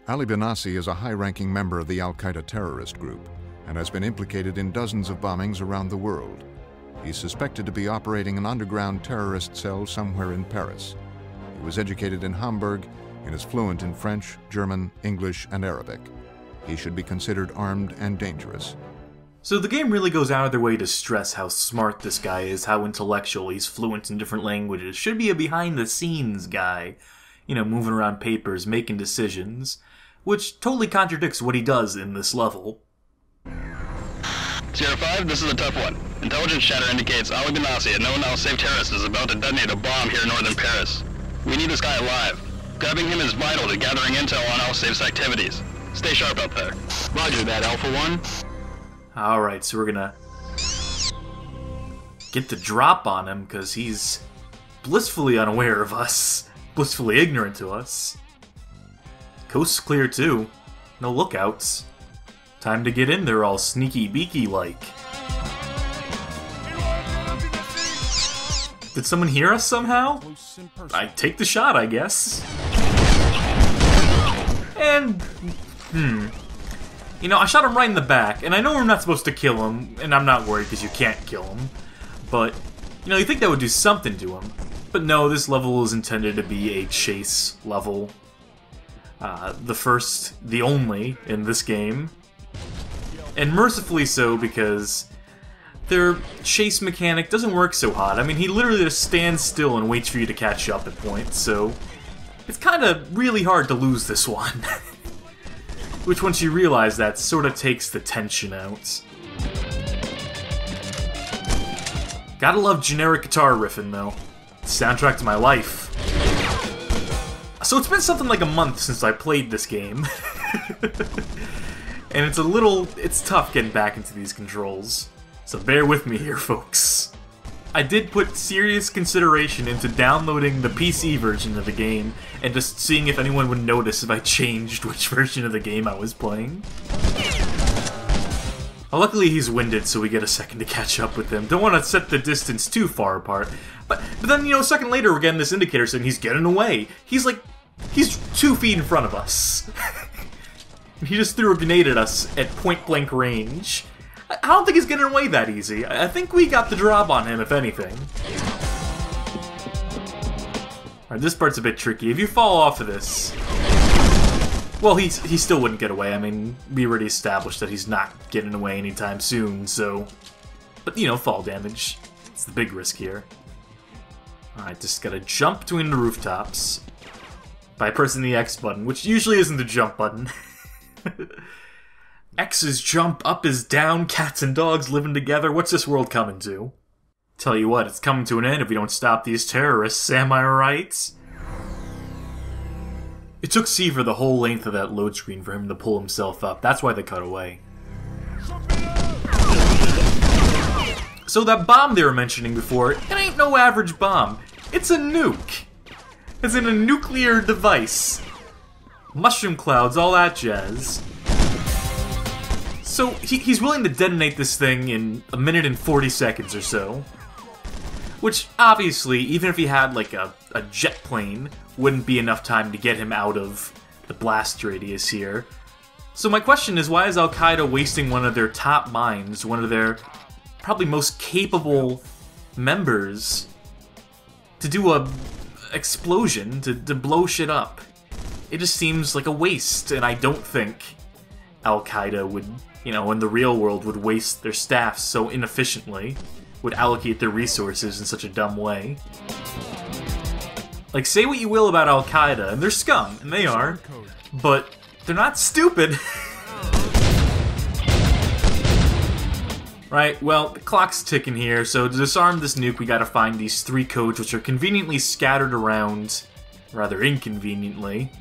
Ali Benassi is a high-ranking member of the Al-Qaeda terrorist group and has been implicated in dozens of bombings around the world. He's suspected to be operating an underground terrorist cell somewhere in Paris. He was educated in Hamburg and is fluent in French, German, English, and Arabic. He should be considered armed and dangerous. So the game really goes out of their way to stress how smart this guy is, how intellectual, he's fluent in different languages. Should be a behind-the-scenes guy, you know, moving around papers, making decisions, which totally contradicts what he does in this level. Sierra 5, this is a tough one. Intelligence chatter indicates Ali Benassi, a known Al-Safe terrorist, is about to detonate a bomb here in northern Paris. We need this guy alive. Grabbing him is vital to gathering intel on Al-Safe's activities. Stay sharp out there. Roger that, Alpha 1. Alright, so we're gonna get the drop on him, because he's blissfully unaware of us. Blissfully ignorant to us. Coast's clear too. No lookouts. Time to get in there all sneaky beaky like. Did someone hear us somehow? I take the shot, I guess. And... You know, I shot him right in the back, and I know we're not supposed to kill him, and I'm not worried because you can't kill him. But, you know, you think that would do something to him. But no, this level is intended to be a chase level. The first, the only, in this game. And mercifully so, because their chase mechanic doesn't work so hot. I mean, he literally just stands still and waits for you to catch up at points, so it's kind of really hard to lose this one. Which, once you realize that, sort of takes the tension out. Gotta love generic guitar riffing, though. Soundtrack to my life. So it's been something like a month since I played this game. And it's tough getting back into these controls. So bear with me here, folks. I did put serious consideration into downloading the PC version of the game and just seeing if anyone would notice if I changed which version of the game I was playing. Well, luckily he's winded, so we get a second to catch up with him. Don't want to set the distance too far apart. But then, you know, a second later we're getting this indicator saying he's getting away. He's 2 feet in front of us. He just threw a grenade at us at point-blank range. I don't think he's getting away that easy. I think we got the drop on him, if anything. Alright, this part's a bit tricky. If you fall off of this... Well, he still wouldn't get away. I mean, we already established that he's not getting away anytime soon, so... But, you know, fall damage. It's the big risk here. Alright, just gotta jump between the rooftops by pressing the X button, which usually isn't the jump button. X is jump, up is down, cats and dogs living together. What's this world coming to? Tell you what, it's coming to an end if we don't stop these terrorists, am I right? It took Seaver the whole length of that load screen for him to pull himself up. That's why they cut away. So that bomb they were mentioning before, it ain't no average bomb. It's a nuke. As in a nuclear device. Mushroom clouds, all that jazz. So he's willing to detonate this thing in 1 minute and 40 seconds or so. Which, obviously, even if he had like a jet plane, wouldn't be enough time to get him out of the blast radius here. So my question is, why is Al-Qaeda wasting one of their top minds, one of their probably most capable members, to do a explosion, to blow shit up? It just seems like a waste, and I don't think Al-Qaeda would, you know, in the real world, would waste their staff so inefficiently, would allocate their resources in such a dumb way. Like, say what you will about Al-Qaeda, and they're scum, and they are, but they're not stupid. Right, well, the clock's ticking here, so to disarm this nuke we gotta find these 3 codes, which are conveniently scattered around, rather inconveniently.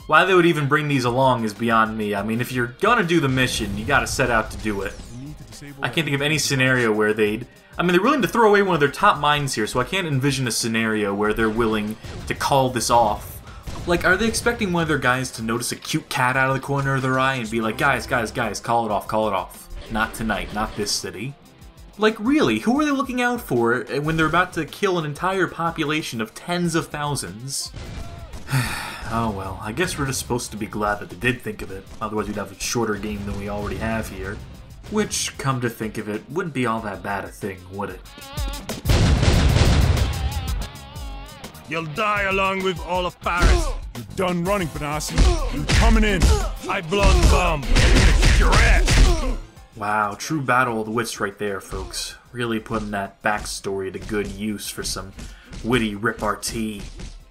Why they would even bring these along is beyond me. I mean, if you're gonna do the mission, you gotta set out to do it. I can't think of any scenario where they'd... I mean, they're willing to throw away one of their top minds here, so I can't envision a scenario where they're willing to call this off. Like, are they expecting one of their guys to notice a cute cat out of the corner of their eye and be like, guys, call it off, call it off. Not tonight, not this city. Like, really, who are they looking out for when they're about to kill an entire population of tens of thousands? Oh well, I guess we're just supposed to be glad that they did think of it, otherwise we'd have a shorter game than we already have here. Which, come to think of it, wouldn't be all that bad a thing, would it? You'll die along with all of Paris. You're done running, Benassi. You're coming in. I've blown the bomb. I'm gonna kick your ass. Wow, true battle of the wits right there, folks. Really putting that backstory to good use for some witty repartee.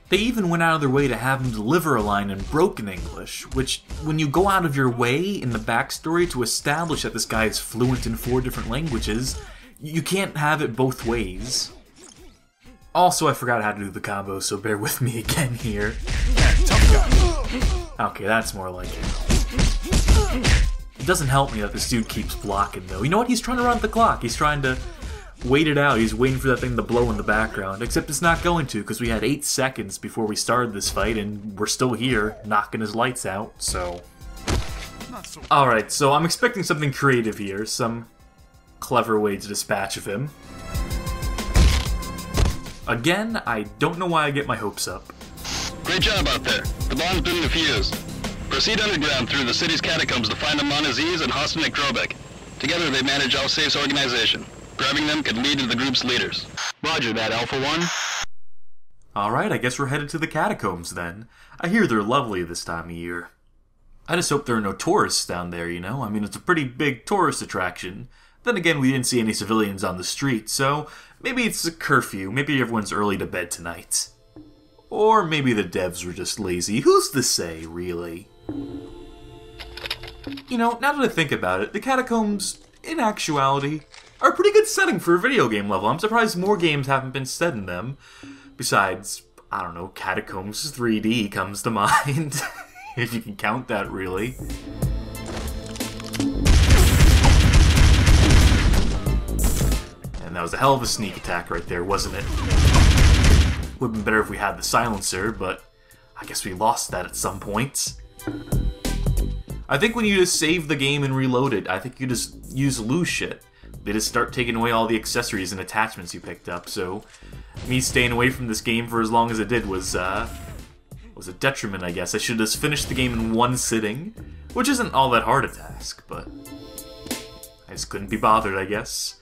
They even went out of their way to have him deliver a line in broken English, which, when you go out of your way in the backstory to establish that this guy is fluent in 4 different languages, you can't have it both ways. Also, I forgot how to do the combo, so bear with me again here. Tough guy. Okay, that's more like it. It doesn't help me that this dude keeps blocking, though. You know what? He's trying to run the clock. He's trying to wait it out. He's waiting for that thing to blow in the background. Except it's not going to, because we had 8 seconds before we started this fight, and we're still here, knocking his lights out, so... Alright, so I'm expecting something creative here. Some clever way to dispatch of him. Again, I don't know why I get my hopes up. Great job out there. The bomb's been defused. Proceed underground through the city's catacombs to find Amon Aziz and Hassan Krobek. Together they manage Al-Safe's organization. Grabbing them could lead to the group's leaders. Roger that, Alpha 1. Alright, I guess we're headed to the catacombs then. I hear they're lovely this time of year. I just hope there are no tourists down there, you know? I mean, it's a pretty big tourist attraction. Then again, we didn't see any civilians on the street, so maybe it's a curfew. Maybe everyone's early to bed tonight. Or maybe the devs were just lazy. Who's to say, really? You know, now that I think about it, the catacombs, in actuality, are a pretty good setting for a video game level. I'm surprised more games haven't been set in them. Besides, I don't know, Catacombs 3D comes to mind. If you can count that, really. And that was a hell of a sneak attack right there, wasn't it? Would have been better if we had the silencer, but I guess we lost that at some point. I think when you just save the game and reload it, I think you just use lose shit. They just start taking away all the accessories and attachments you picked up, so me staying away from this game for as long as it did was a detriment, I guess. I should have just finished the game in one sitting, which isn't all that hard a task, but I just couldn't be bothered, I guess.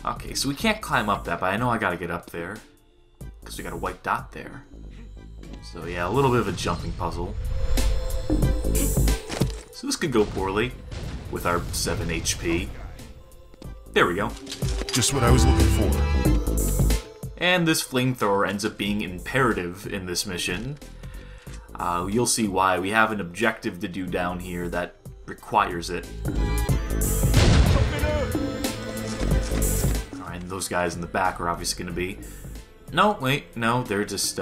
Okay, so we can't climb up that, but I know I gotta get up there, because we got a white dot there. So yeah, a little bit of a jumping puzzle. So this could go poorly with our 7 HP. There we go. Just what I was looking for. And this flamethrower ends up being imperative in this mission. You'll see why. We have an objective to do down here that requires it. Alright, and those guys in the back are obviously going to be... No, wait, no, they're just,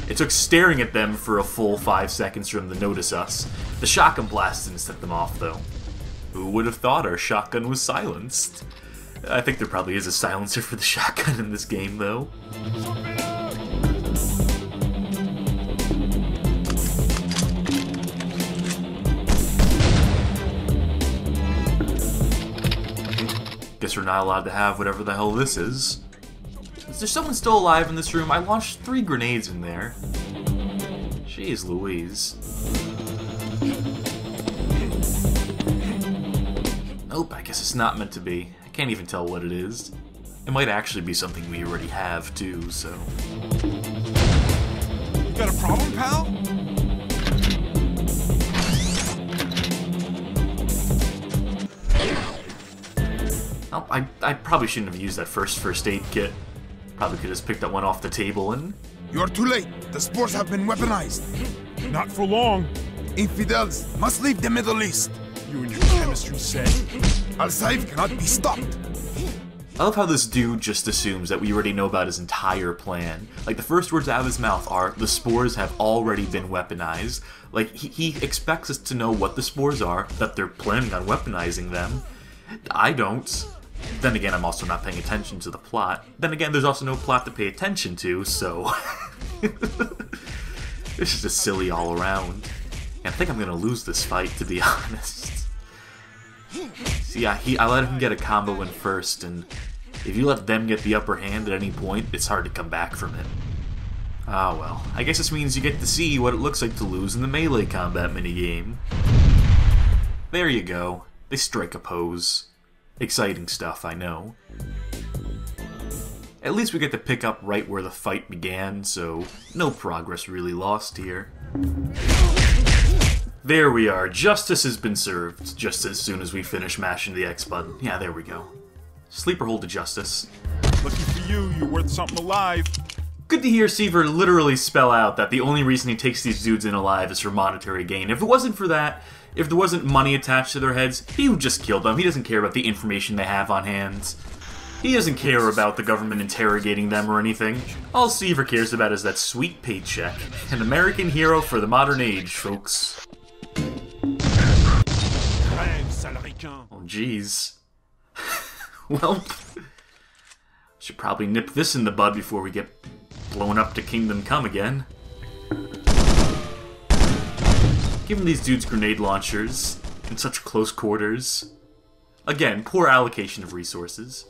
It took staring at them for a full 5 seconds for them to notice us. The shotgun blast didn't set them off, though. Who would have thought our shotgun was silenced? I think there probably is a silencer for the shotgun in this game, though. Guess we're not allowed to have whatever the hell this is. Is there someone still alive in this room? I launched 3 grenades in there. Jeez Louise. Nope, I guess it's not meant to be. I can't even tell what it is. It might actually be something we already have, too, so... You got a problem, pal? Oh, I probably shouldn't have used that first aid kit. Probably could have just picked that one off the table and... You're too late. The spores have been weaponized. Not for long. Infidels must leave the Middle East. You and your chemistry set. Al-Saif cannot be stopped. I love how this dude just assumes that we already know about his entire plan. Like, the first words out of his mouth are, the spores have already been weaponized. Like, he expects us to know what the spores are, that they're planning on weaponizing them. I don't. Then again, I'm also not paying attention to the plot. Then again, there's also no plot to pay attention to, so... This is just silly all around. And I think I'm gonna lose this fight, to be honest. See, I let him get a combo in first, and if you let them get the upper hand at any point, it's hard to come back from it. Ah well, I guess this means you get to see what it looks like to lose in the melee combat minigame. There you go. They strike a pose. Exciting stuff, I know. At least we get to pick up right where the fight began, so no progress really lost here. There we are. Justice has been served, just as soon as we finish mashing the X button. Yeah, there we go. Sleeper hold to justice. Lucky for you, you're worth something alive. Good to hear Seaver literally spell out that the only reason he takes these dudes in alive is for monetary gain. If it wasn't for that, if there wasn't money attached to their heads, he would just kill them. He doesn't care about the information they have on hand. He doesn't care about the government interrogating them or anything. All Seaver cares about is that sweet paycheck. An American hero for the modern age, folks. Oh, jeez. Well, should probably nip this in the bud before we get blown up to Kingdom Come again. Giving these dudes grenade launchers in such close quarters. Again, poor allocation of resources.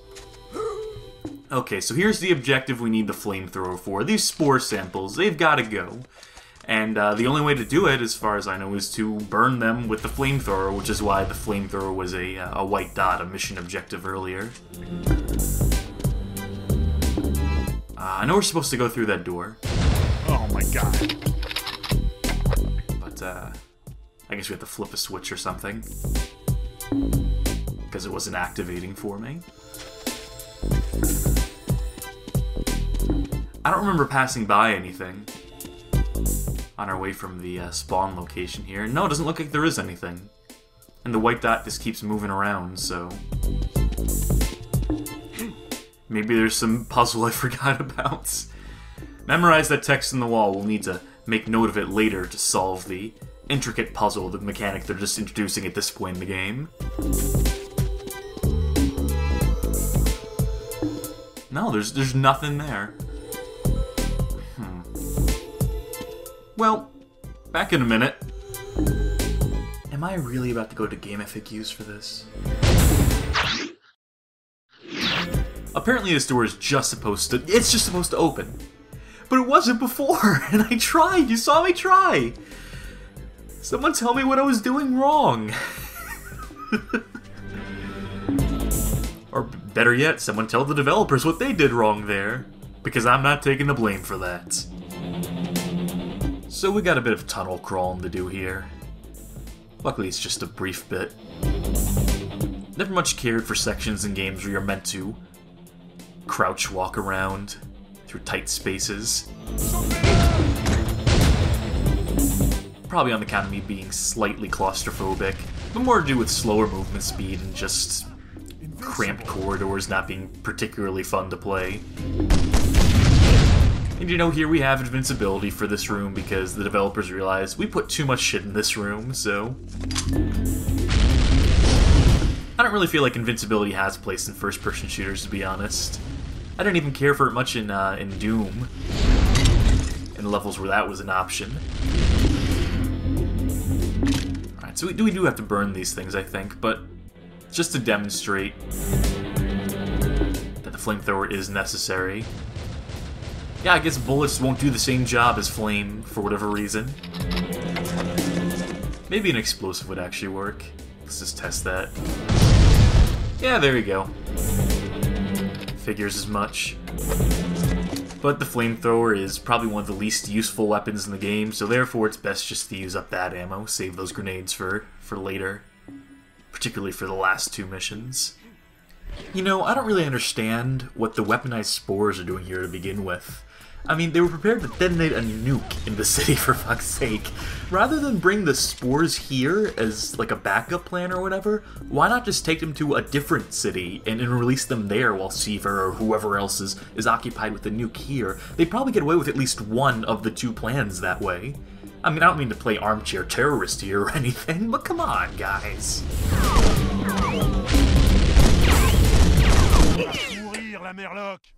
Okay, so here's the objective we need the flamethrower for. These spore samples, they've got to go. And the only way to do it, as far as I know, is to burn them with the flamethrower, which is why the flamethrower was a white dot, a mission objective earlier. I know we're supposed to go through that door. Oh my god. But, I guess we have to flip a switch or something. Because it wasn't activating for me. I don't remember passing by anything on our way from the spawn location here. No, it doesn't look like there is anything. And the white dot just keeps moving around, so... maybe there's some puzzle I forgot about. Memorize that text in the wall. We'll need to make note of it later to solve the intricate puzzle, the mechanic they're just introducing at this point in the game. No, there's nothing there. Well, back in a minute. Am I really about to go to Game FAQs for this? Apparently this door is just supposed to... it's just supposed to open. But it wasn't before, and I tried. You saw me try. Someone tell me what I was doing wrong. Or better yet, someone tell the developers what they did wrong there. Because I'm not taking the blame for that. So we got a bit of tunnel crawling to do here. Luckily it's just a brief bit. Never much cared for sections in games where you're meant to crouch walk around through tight spaces. Probably on account of me being slightly claustrophobic, but more to do with slower movement speed and just cramped corridors not being particularly fun to play. And you know, here we have invincibility for this room because the developers realized we put too much shit in this room, so... I don't really feel like invincibility has a place in first-person shooters, to be honest. I didn't even care for it much in Doom, in levels where that was an option. Alright, so we do have to burn these things, I think, but just to demonstrate that the flamethrower is necessary. Yeah, I guess bullets won't do the same job as flame, for whatever reason. Maybe an explosive would actually work. Let's just test that. Yeah, there you go. Figures as much. But the flamethrower is probably one of the least useful weapons in the game, so therefore it's best just to use up that ammo, save those grenades for later. Particularly for the last two missions. You know, I don't really understand what the weaponized spores are doing here to begin with. I mean, they were prepared to detonate a nuke in the city, for fuck's sake. Rather than bring the spores here as, like, a backup plan or whatever, why not just take them to a different city and release them there while Seaver or whoever else is occupied with the nuke here? They'd probably get away with at least one of the two plans that way. I mean, I don't mean to play armchair terrorist here or anything, but come on, guys.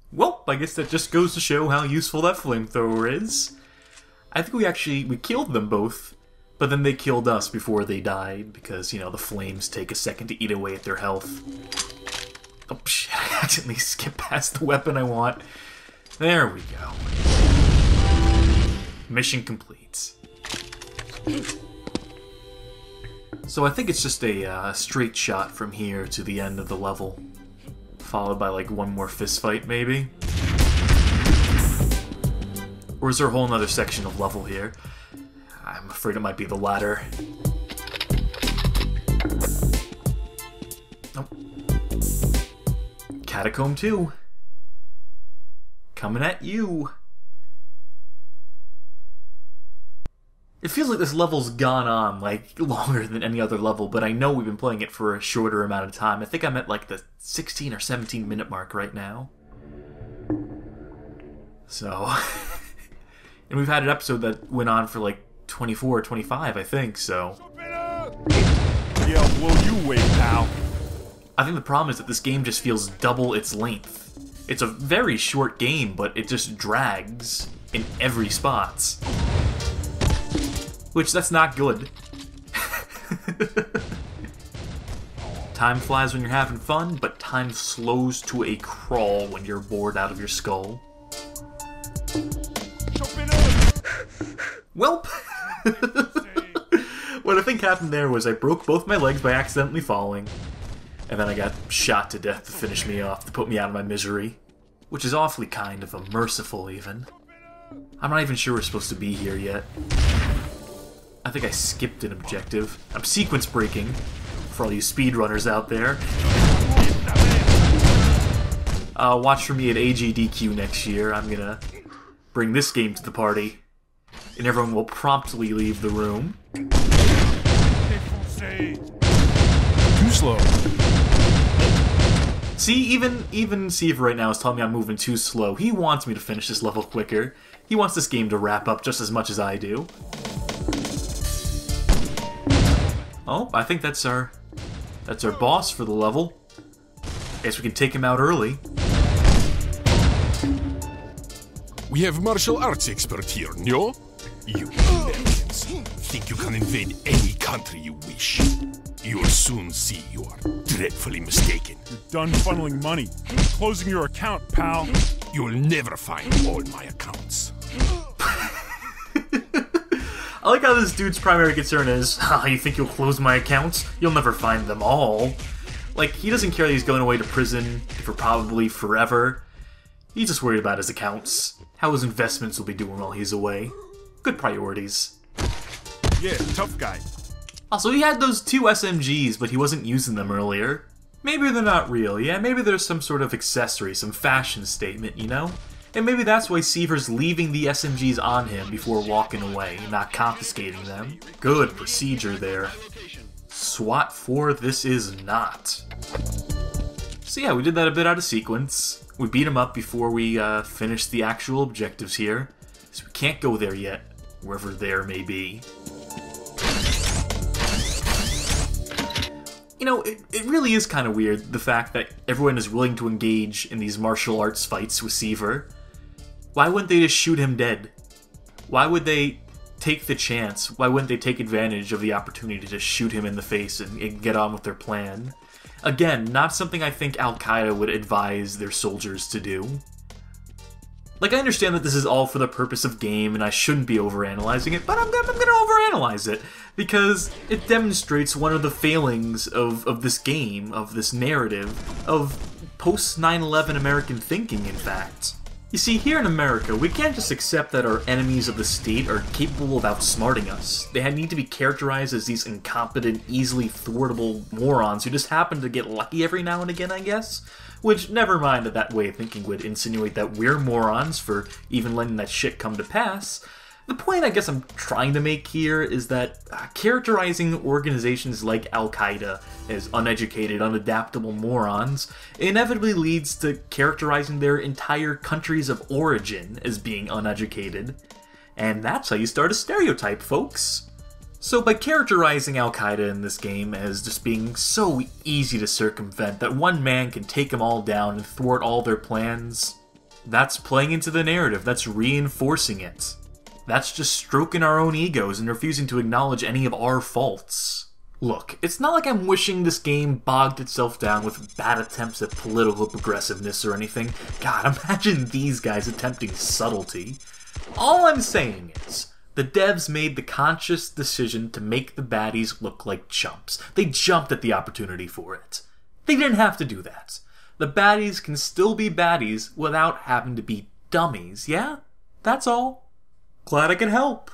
Well, I guess that just goes to show how useful that flamethrower is. I think we killed them both, but then they killed us before they died, because, you know, the flames take a second to eat away at their health. Oh shit, I accidentally skipped past the weapon I want. There we go. Mission complete. So I think it's just a straight shot from here to the end of the level. Followed by like one more fist fight, maybe? Or is there a whole nother section of level here? I'm afraid it might be the latter. Nope. Catacomb 2. Coming at you. It feels like this level's gone on, like, longer than any other level, but I know we've been playing it for a shorter amount of time. I think I'm at, like, the 16 or 17 minute mark right now. So... and we've had an episode that went on for, like, 24 or 25, I think, so... Yeah, I'll blow you away, pal. I think the problem is that this game just feels double its length. It's a very short game, but it just drags in every spot. Which, that's not good. Time flies when you're having fun, but time slows to a crawl when you're bored out of your skull. Welp! What I think happened there was I broke both my legs by accidentally falling, and then I got shot to death to finish me off, to put me out of my misery. Which is awfully kind of them, merciful even. I'm not even sure we're supposed to be here yet. I think I skipped an objective. I'm sequence breaking, for all you speedrunners out there. Watch for me at AGDQ next year. I'm gonna bring this game to the party, and everyone will promptly leave the room. Too slow. See, even Steve right now is telling me I'm moving too slow. He wants me to finish this level quicker. He wants this game to wrap up just as much as I do. Oh, I think that's our boss for the level. Guess we can take him out early. We have martial arts expert here, no? You Americans think you can invade any country you wish. You'll soon see you are dreadfully mistaken. You're done funneling money. Closing your account, pal. You'll never find all my accounts. I like how this dude's primary concern is, you think you'll close my accounts? You'll never find them all. Like, he doesn't care that he's going away to prison for probably forever. He's just worried about his accounts. How his investments will be doing while he's away. Good priorities. Yeah, tough guy. Also, he had those 2 SMGs, but he wasn't using them earlier. Maybe they're not real, yeah? Maybe there's some sort of accessory, some fashion statement, you know? And maybe that's why Seaver's leaving the SMGs on him before walking away, not confiscating them. Good procedure there. SWAT 4, this is not. So yeah, we did that a bit out of sequence. We beat him up before we finished the actual objectives here. So we can't go there yet, wherever there may be. You know, it really is kind of weird, the fact that everyone is willing to engage in these martial arts fights with Seaver. Why wouldn't they just shoot him dead? Why would they take the chance? Why wouldn't they take advantage of the opportunity to just shoot him in the face and get on with their plan? Again, not something I think Al-Qaeda would advise their soldiers to do. Like, I understand that this is all for the purpose of game, and I shouldn't be overanalyzing it, but I'm gonna overanalyze it, because it demonstrates one of the failings of this game, of this narrative, of post-9/11 American thinking, in fact. You see, here in America, we can't just accept that our enemies of the state are capable of outsmarting us. They need to be characterized as these incompetent, easily thwartable morons who just happen to get lucky every now and again, I guess? Which, never mind that that way of thinking would insinuate that we're morons for even letting that shit come to pass. The point I guess I'm trying to make here is that characterizing organizations like Al-Qaeda as uneducated, unadaptable morons inevitably leads to characterizing their entire countries of origin as being uneducated. And that's how you start a stereotype, folks. So by characterizing Al-Qaeda in this game as just being so easy to circumvent that one man can take them all down and thwart all their plans, that's playing into the narrative, that's reinforcing it. That's just stroking our own egos and refusing to acknowledge any of our faults. Look, it's not like I'm wishing this game bogged itself down with bad attempts at political progressiveness or anything. God, imagine these guys attempting subtlety. All I'm saying is, the devs made the conscious decision to make the baddies look like chumps. They jumped at the opportunity for it. They didn't have to do that. The baddies can still be baddies without having to be dummies, yeah? That's all. Glad I could help.